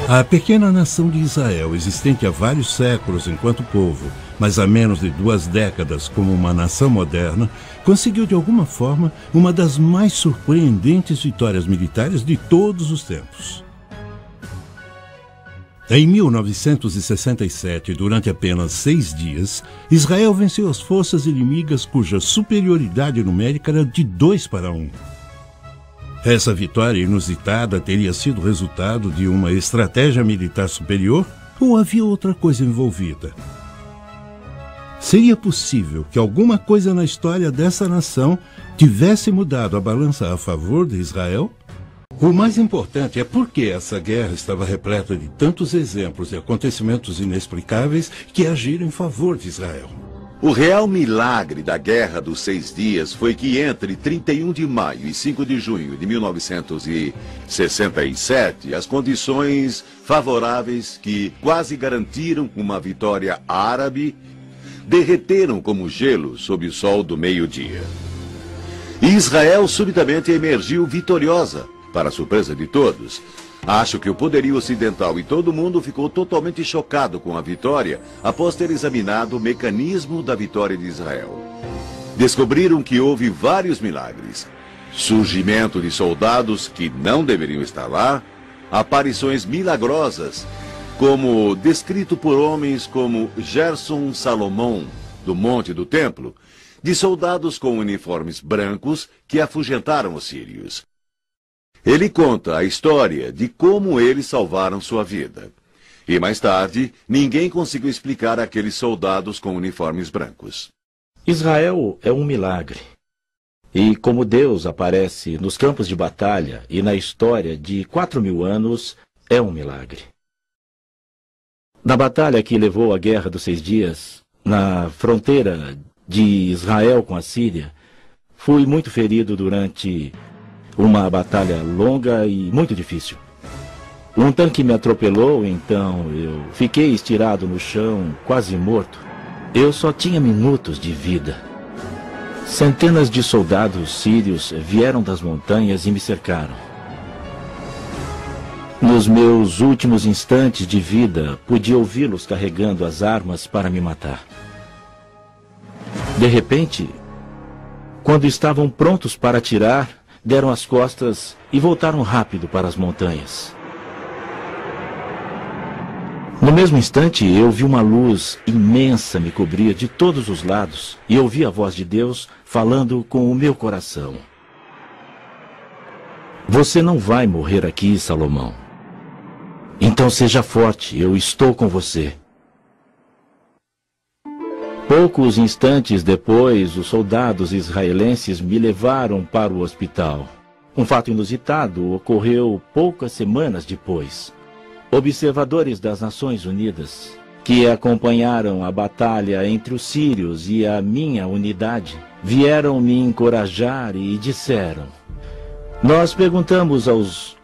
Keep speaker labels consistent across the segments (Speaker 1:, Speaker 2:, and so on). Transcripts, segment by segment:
Speaker 1: A pequena nação de Israel, existente há vários séculos enquanto povo, mas há menos de 2 décadas como uma nação moderna, conseguiu de alguma forma uma das mais surpreendentes vitórias militares de todos os tempos. Em 1967, durante apenas 6 dias, Israel venceu as forças inimigas cuja superioridade numérica era de 2-1. Essa vitória inusitada teria sido resultado de uma estratégia militar superior ou havia outra coisa envolvida? Seria possível que alguma coisa na história dessa nação tivesse mudado a balança a favor de Israel? O mais importante é por que essa guerra estava repleta de tantos exemplos de acontecimentos inexplicáveis que agiram em favor de Israel.
Speaker 2: O real milagre da Guerra dos 6 Dias foi que entre 31 de maio e 5 de junho de 1967, as condições favoráveis que quase garantiram uma vitória árabe derreteram como gelo sob o sol do meio-dia. E Israel subitamente emergiu vitoriosa, para a surpresa de todos. Acho que o poderio ocidental e todo mundo ficou totalmente chocado com a vitória após ter examinado o mecanismo da vitória de Israel. Descobriram que houve vários milagres. Surgimento de soldados que não deveriam estar lá, aparições milagrosas, como descrito por homens como Gerson Salomão, do Monte do Templo, de soldados com uniformes brancos que afugentaram os sírios. Ele conta a história de como eles salvaram sua vida. E mais tarde, ninguém conseguiu explicar aqueles soldados com uniformes brancos.
Speaker 3: Israel é um milagre. E como Deus aparece nos campos de batalha e na história de 4.000 anos, é um milagre. Na batalha que levou à Guerra dos 6 Dias, na fronteira de Israel com a Síria, fui muito ferido durante uma batalha longa e muito difícil. Um tanque me atropelou, então eu fiquei estirado no chão, quase morto. Eu só tinha minutos de vida. Centenas de soldados sírios vieram das montanhas e me cercaram. Nos meus últimos instantes de vida, pude ouvi-los carregando as armas para me matar. De repente, quando estavam prontos para atirar, deram as costas e voltaram rápido para as montanhas. No mesmo instante, eu vi uma luz imensa me cobrir de todos os lados e ouvi a voz de Deus falando com o meu coração. Você não vai morrer aqui, Salomão. Então seja forte, eu estou com você. Poucos instantes depois, os soldados israelenses me levaram para o hospital. Um fato inusitado ocorreu poucas semanas depois. Observadores das Nações Unidas, que acompanharam a batalha entre os sírios e a minha unidade, vieram me encorajar e disseram: nós perguntamos aos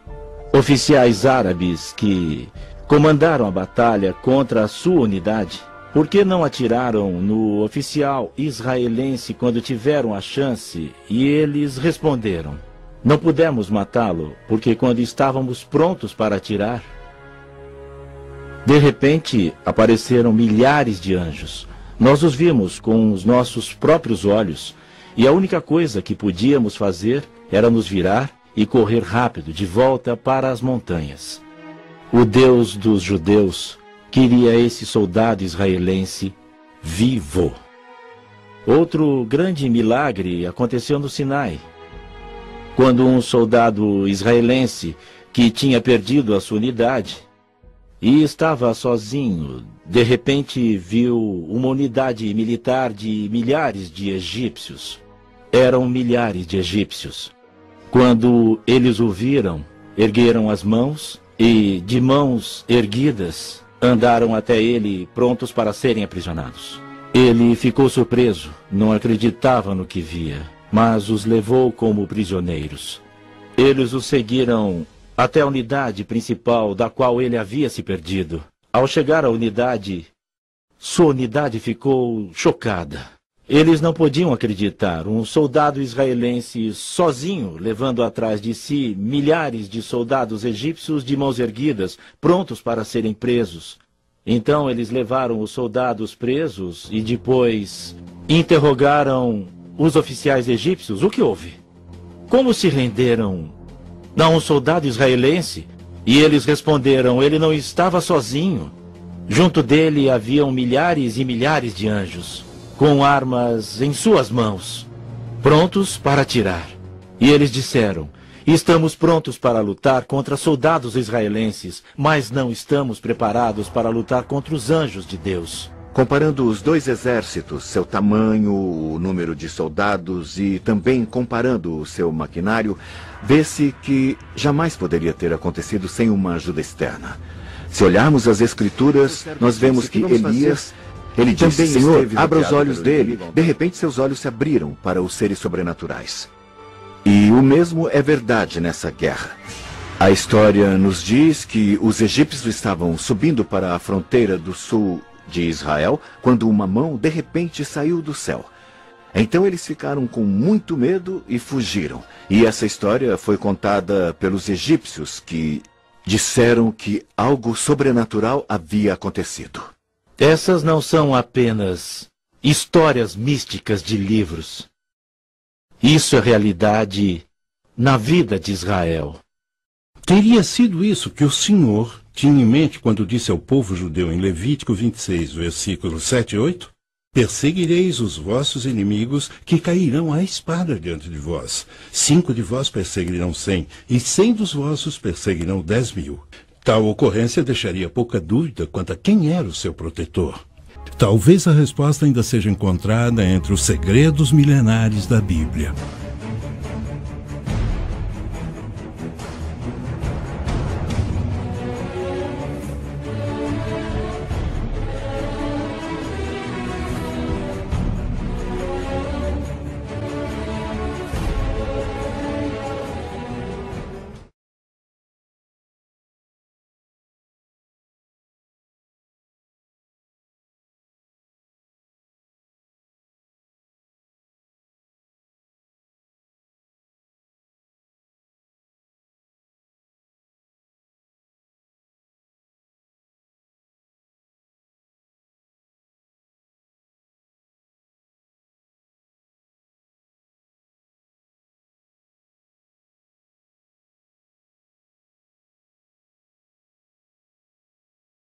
Speaker 3: oficiais árabes que comandaram a batalha contra a sua unidade, por que não atiraram no oficial israelense quando tiveram a chance? E eles responderam: não pudemos matá-lo, porque quando estávamos prontos para atirar, de repente apareceram milhares de anjos. Nós os vimos com os nossos próprios olhos, e a única coisa que podíamos fazer era nos virar e correr rápido de volta para as montanhas. O Deus dos judeus queria esse soldado israelense vivo. Outro grande milagre aconteceu no Sinai, quando um soldado israelense que tinha perdido a sua unidade e estava sozinho, de repente viu uma unidade militar de milhares de egípcios. Eram milhares de egípcios. Quando eles o viram, ergueram as mãos e, de mãos erguidas, andaram até ele, prontos para serem aprisionados. Ele ficou surpreso, não acreditava no que via, mas os levou como prisioneiros. Eles o seguiram até a unidade principal da qual ele havia se perdido. Ao chegar à unidade, sua unidade ficou chocada. Eles não podiam acreditar. Um soldado israelense sozinho, levando atrás de si milhares de soldados egípcios de mãos erguidas, prontos para serem presos. Então eles levaram os soldados presos e depois interrogaram os oficiais egípcios. O que houve? Como se renderam a um soldado israelense? E eles responderam, ele não estava sozinho. Junto dele haviam milhares e milhares de anjos, com armas em suas mãos, prontos para atirar. E eles disseram, estamos prontos para lutar contra soldados israelenses, mas não estamos preparados para lutar contra os anjos de Deus.
Speaker 4: Comparando os dois exércitos, seu tamanho, o número de soldados e também comparando o seu maquinário, vê-se que jamais poderia ter acontecido sem uma ajuda externa. Se olharmos as Escrituras, nós vemos que Elias... Ele disse, Senhor, abra os olhos dele. De repente, seus olhos se abriram para os seres sobrenaturais. E o mesmo é verdade nessa guerra. A história nos diz que os egípcios estavam subindo para a fronteira do sul de Israel, quando uma mão, de repente, saiu do céu. Então eles ficaram com muito medo e fugiram. E essa história foi contada pelos egípcios, que disseram que algo sobrenatural havia acontecido.
Speaker 3: Essas não são apenas histórias místicas de livros. Isso é realidade na vida de Israel.
Speaker 1: Teria sido isso que o Senhor tinha em mente quando disse ao povo judeu em Levítico 26, versículos 7 e 8? Perseguireis os vossos inimigos, que cairão à espada diante de vós. 5 de vós perseguirão 100, e 100 dos vossos perseguirão 10.000. Tal ocorrência deixaria pouca dúvida quanto a quem era o seu protetor. Talvez a resposta ainda seja encontrada entre os segredos milenares da Bíblia.